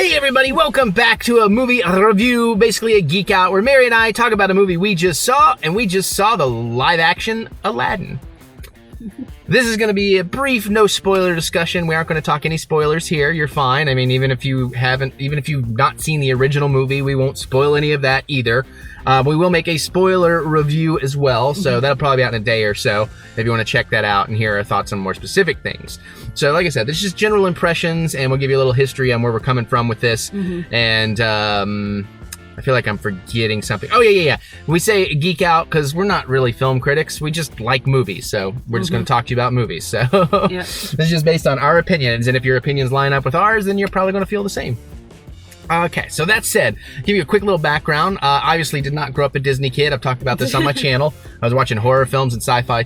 Hey everybody, welcome back to a movie review, basically a geek out, where Mary and I talk about a movie we just saw, and we just saw the live action Aladdin. This is going to be a brief, no spoiler discussion. We aren't going to talk any spoilers here. You're fine. I mean, even if you've not seen the original movie, we won't spoil any of that either. We will make a spoiler review as well, so that'll probably be out in a day or so if you want to check that out and hear our thoughts on more specific things. So like I said, this is just general impressions, and we'll give you a little history on where we're coming from with this. And I feel like I'm forgetting something. Oh, yeah. We say geek out because we're not really film critics. We just like movies, so we're just going to talk to you about movies. So this is just based on our opinions, and if your opinions line up with ours, then you're probably going to feel the same. Okay, so that said, give you a quick little background. Obviously did not grow up a Disney kid. I've talked about this on my channel. I was watching horror films and sci-fi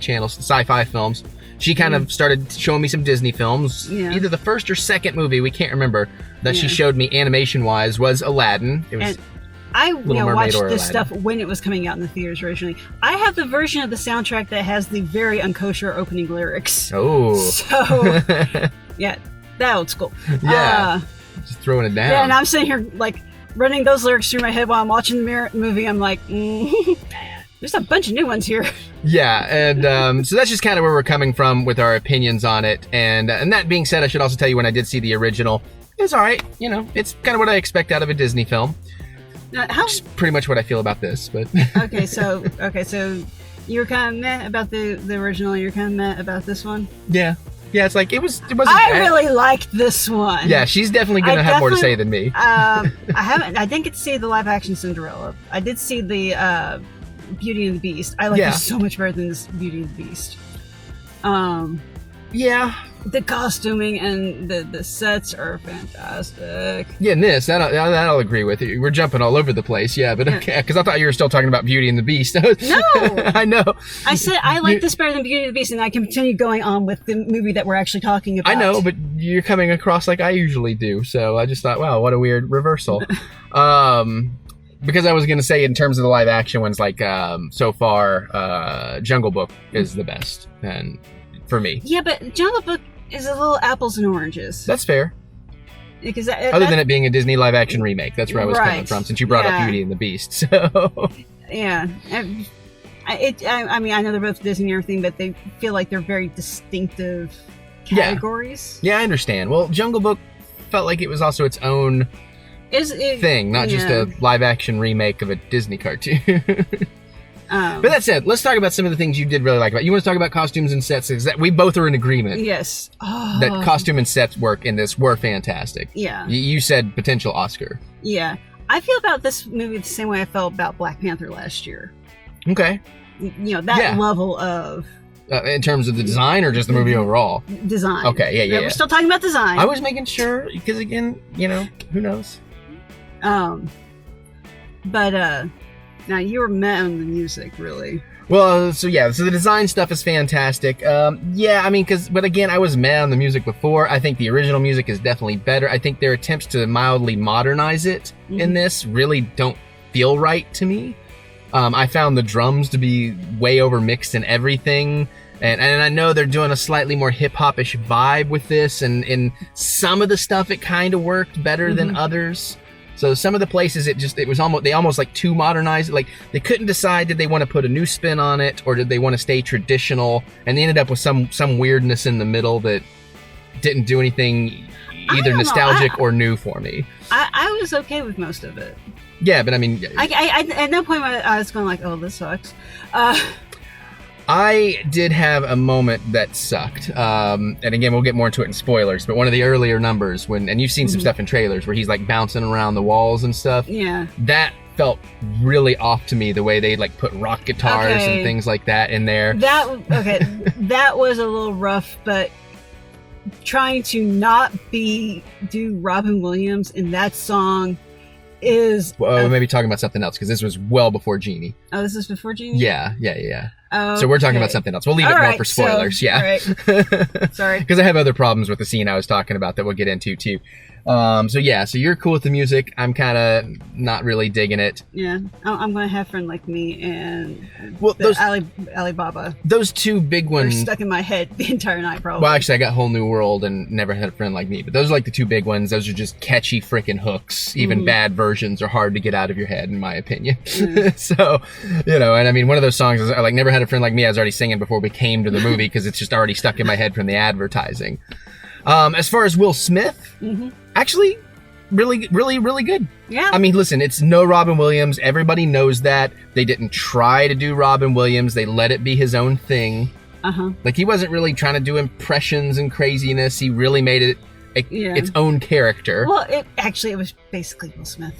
films. She kind of started showing me some Disney films. Either the first or second movie, we can't remember, that she showed me animation-wise was Aladdin. It was I watched this stuff when it was coming out in the theaters originally. I have the version of the soundtrack that has the very unkosher opening lyrics. Oh. So, yeah, that old school. Yeah. Just throwing it down. Yeah, and I'm sitting here, like, running those lyrics through my head while I'm watching the movie. I'm like, there's a bunch of new ones here. Yeah, and so that's just kind of where we're coming from with our opinions on it. And that being said, I should also tell you when I did see the original, it was all right. You know, it's kind of what I expect out of a Disney film. Which is pretty much what I feel about this, but okay, so you were kind of meh about the original, and you're kind of meh about this one. Yeah, it's like it wasn't. I really liked this one. Yeah, she's definitely gonna have more to say than me. I didn't get to see the live action Cinderella. I did see the Beauty and the Beast. I like this so much better than this Beauty and the Beast. Yeah. The costuming and the sets are fantastic. Yeah, and that I'll agree with you. We're jumping all over the place, but okay, because I thought you were still talking about Beauty and the Beast. No! I know. I said I like this better than Beauty and the Beast, and I continue going on with the movie that we're actually talking about. I know, but you're coming across like I usually do, so I just thought, wow, what a weird reversal. Because I was going to say, in terms of the live action ones, like, so far, Jungle Book is the best, and for me. Yeah, but Jungle Book is a little apples and oranges. That's fair. Because other than it being a Disney live action remake, that's where I was coming from, since you brought up Beauty and the Beast. So yeah, I mean, I know they're both Disney and everything, but they feel like they're very distinctive categories. Yeah, I understand. Well, Jungle Book felt like it was also its own thing, not just a live action remake of a Disney cartoon. But that said, let's talk about some of the things you did really like about it. You want to talk about costumes and sets? We both are in agreement. Yes. That costume and sets work in this were fantastic. Yeah. You said potential Oscar. Yeah. I feel about this movie the same way I felt about Black Panther last year. Okay. You know, that level of... in terms of the design or just the movie overall? Design. Okay, yeah. We're still talking about design. I was making sure, because again, who knows? But, now, you were met on the music, really. Well, so the design stuff is fantastic. But again, I was mad on the music before. I think the original music is definitely better. I think their attempts to mildly modernize it in this really don't feel right to me. I found the drums to be way overmixed and everything. And I know they're doing a slightly more hip-hop-ish vibe with this, and in some of the stuff it kind of worked better than others. So some of the places they almost like too modernized. Like they couldn't decide, did they want to put a new spin on it or did they want to stay traditional? And they ended up with some weirdness in the middle that didn't do anything either nostalgic or new for me. I was okay with most of it. Yeah, but I mean, I at no point I was going like, oh, this sucks. I did have a moment that sucked. And again, we'll get more into it in spoilers, but one of the earlier numbers and you've seen some stuff in trailers where he's like bouncing around the walls and stuff. Yeah. That felt really off to me, the way they like put rock guitars and things like that in there. That was a little rough, but trying to not do Robin Williams in that song is... Well, maybe talking about something else, because this was well before Genie. Oh, this is before Genie? Yeah. So we're talking about something else. We'll leave it more for spoilers. All right. Sorry. Because I have other problems with the scene I was talking about that we'll get into too. So you're cool with the music. I'm kind of not really digging it. Yeah, I'm going to have Friend Like Me and Alibaba. Those two big ones are stuck in my head the entire night, probably. Well, actually, I got Whole New World and Never Had a Friend Like Me, but those are like the two big ones. Those are just catchy freaking hooks. Even bad versions are hard to get out of your head, in my opinion. So, and I mean, one of those songs is like Never Had a Friend Like Me. I was already singing before we came to the movie because it's just already stuck in my head from the advertising. As far as Will Smith, actually, really, really, really good. Yeah. I mean, listen, it's no Robin Williams. Everybody knows that. They didn't try to do Robin Williams. They let it be his own thing. Like, he wasn't really trying to do impressions and craziness. He really made it its own character. Well, it was basically Will Smith.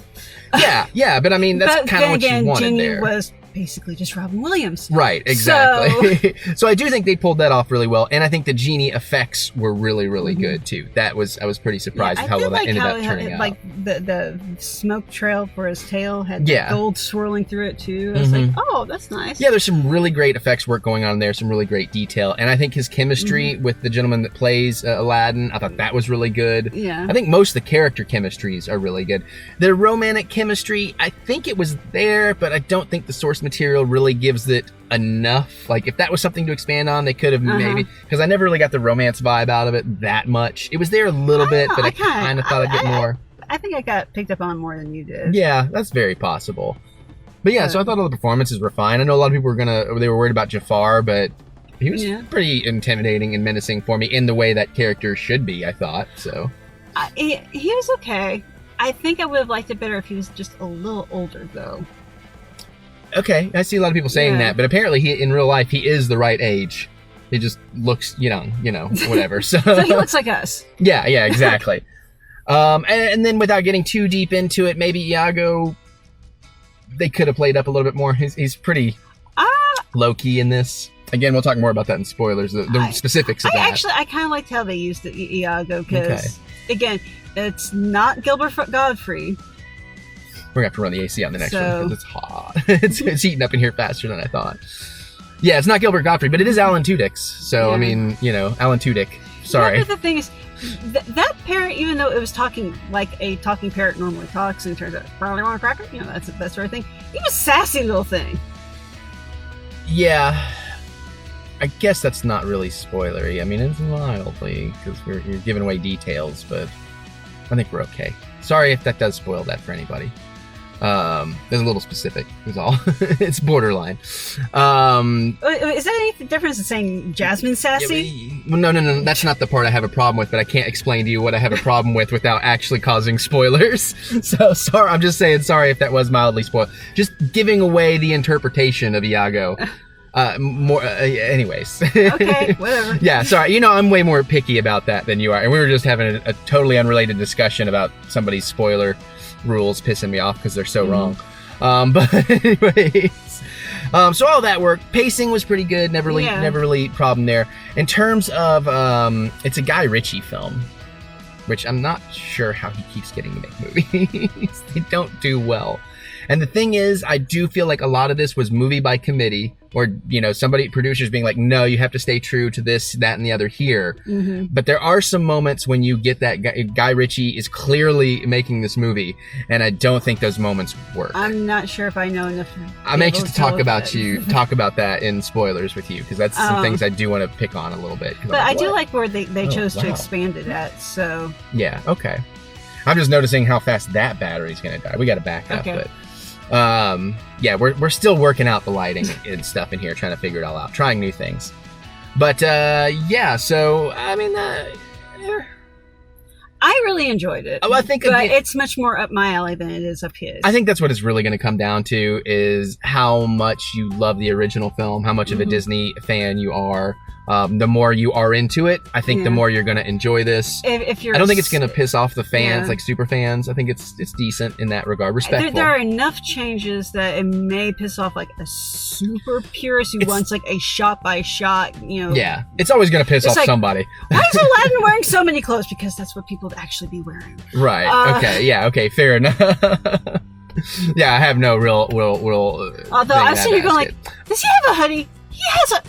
Yeah, but I mean, that's kind of what you wanted Genie there. Was basically just Robin Williams. Right, exactly. So I do think they pulled that off really well, and I think the genie effects were really, really good too. I was pretty surprised with how well that ended up turning out. Like the smoke trail for his tail had gold swirling through it too. I was like, oh, that's nice. Yeah, there's some really great effects work going on there, some really great detail, and I think his chemistry with the gentleman that plays Aladdin, I thought that was really good. Yeah. I think most of the character chemistries are really good. Their romantic chemistry, I think it was there, but I don't think the source material really gives it enough. Like, if that was something to expand on, they could have maybe, because I never really got the romance vibe out of it that much. It was there a little bit, but I kind of thought I'd get more. I think I got picked up on more than you did. Yeah, that's very possible. But yeah, so I thought all the performances were fine. I know a lot of people they were worried about Jafar, but he was pretty intimidating and menacing for me in the way that character should be, I thought. So he was okay. I think I would have liked it better if he was just a little older, though. Okay, I see a lot of people saying that, but apparently in real life he is the right age. He just looks young, whatever. So he looks like us. Yeah, exactly. And then without getting too deep into it, maybe Iago, they could have played up a little bit more. He's pretty low key in this. Again, we'll talk more about that in spoilers, the specifics of that. I kind of liked how they used Iago because, again, it's not Gilbert Godfrey. We're going to have to run the AC on the next one because it's hot. it's heating up in here faster than I thought. Yeah, it's not Gilbert Godfrey, but it is Alan Tudyk. So, I mean, Alan Tudyk. Sorry. Yeah, but the thing is, that parrot, even though it was talking like a talking parrot normally talks, and turns out, probably want a cracker? That sort of thing. He was a sassy little thing. Yeah. I guess that's not really spoilery. I mean, it's mildly, because you're giving away details, but I think we're okay. Sorry if that does spoil that for anybody. There's a little specific, is all. It's borderline. Is that any difference in saying Jasmine sassy? No, that's not the part I have a problem with, but I can't explain to you what I have a problem with without actually causing spoilers. So sorry, I'm just saying sorry if that was mildly spoiled. Just giving away the interpretation of Iago. Anyways. Okay, whatever. Yeah, sorry. I'm way more picky about that than you are. And we were just having a totally unrelated discussion about somebody's spoiler rules pissing me off because they're so wrong. But anyways, so all that worked. Pacing was pretty good. Never really problem there. In terms of, it's a Guy Ritchie film, which I'm not sure how he keeps getting to make movies. They don't do well. And the thing is, I do feel like a lot of this was movie by committee, or, producers being like, no, you have to stay true to this, that, and the other here. But there are some moments when you get that Guy Ritchie is clearly making this movie, and I don't think those moments work. I'm not sure if I know enough. I'm anxious to talk about that in spoilers with you, because that's some things I do want to pick on a little bit. But I do like where they chose to expand it at, so. Yeah, okay. I'm just noticing how fast that battery's going to die. We got to back up, but. We're still working out the lighting and stuff in here, trying to figure it all out, trying new things. But so I mean, I really enjoyed it. I think it's much more up my alley than it is up his. I think that's what it's really going to come down to, is how much you love the original film, how much of a Disney fan you are. The more you are into it, I think the more you're going to enjoy this. If you're, I don't think it's going to piss off the fans, like super fans. I think it's decent in that regard, respectful. There are enough changes that it may piss off like a super purist who wants like a shot by shot. Yeah, it's always going to piss off somebody. Why is Aladdin wearing so many clothes? Because that's what people would actually be wearing. Right. Okay. Yeah. Okay. Fair enough. Yeah, I have no real. Although I was sitting here going like, does he have a hoodie? He has a...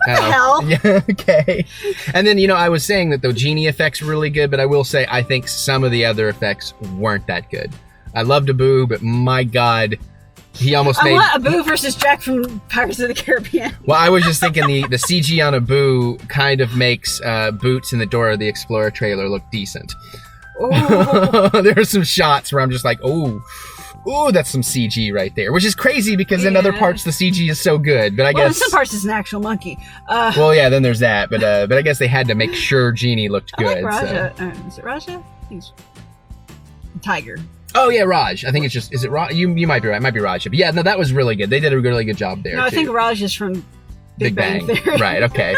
What the hell? Yeah, okay. And then, I was saying that the genie effects were really good, but I will say I think some of the other effects weren't that good. I loved Abu, but my God, he almost made... I want Abu versus Jack from Pirates of the Caribbean. Well, I was just thinking the CG on Abu kind of makes Boots in the Dora the Explorer trailer look decent. There are some shots where I'm just like, oh, that's some CG right there, which is crazy because in other parts the CG is so good. But I guess in some parts it's an actual monkey. Well, yeah, then there's that. But I guess they had to make sure Genie looked good. I like Raja. So. Is it Raja? I think it's Tiger. Oh yeah, Raj. I think it's just. Is it Raj? You might be right. It might be Raja. But yeah, no, that was really good. They did a really good job there. No, I think Raj is from Big Bang Theory. Right. Okay.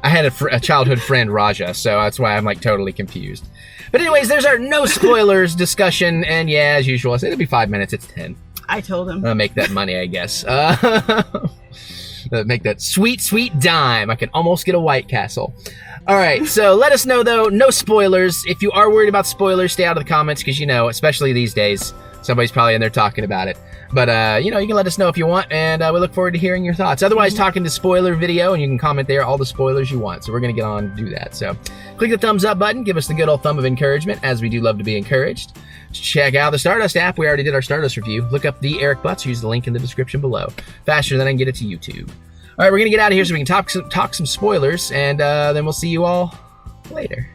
I had a childhood friend, Raja, so that's why I'm like totally confused. But anyways, there's our no spoilers discussion, and yeah, as usual, I said it'll be 5 minutes. It's 10. I told him. I'll make that money, I guess. Make that sweet, sweet dime. I can almost get a White Castle. All right, so let us know, though, no spoilers. If you are worried about spoilers, stay out of the comments, because, especially these days, somebody's probably in there talking about it. But, you can let us know if you want, and we look forward to hearing your thoughts. Otherwise, talking to spoiler video, and you can comment there all the spoilers you want. So we're going to get on to do that. So click the thumbs up button. Give us the good old thumb of encouragement, as we do love to be encouraged. Check out the Stardust app. We already did our Stardust review. Look up TheEricButts. Use the link in the description below. Faster than I can get it to YouTube. All right, we're going to get out of here so we can talk some spoilers, and then we'll see you all later.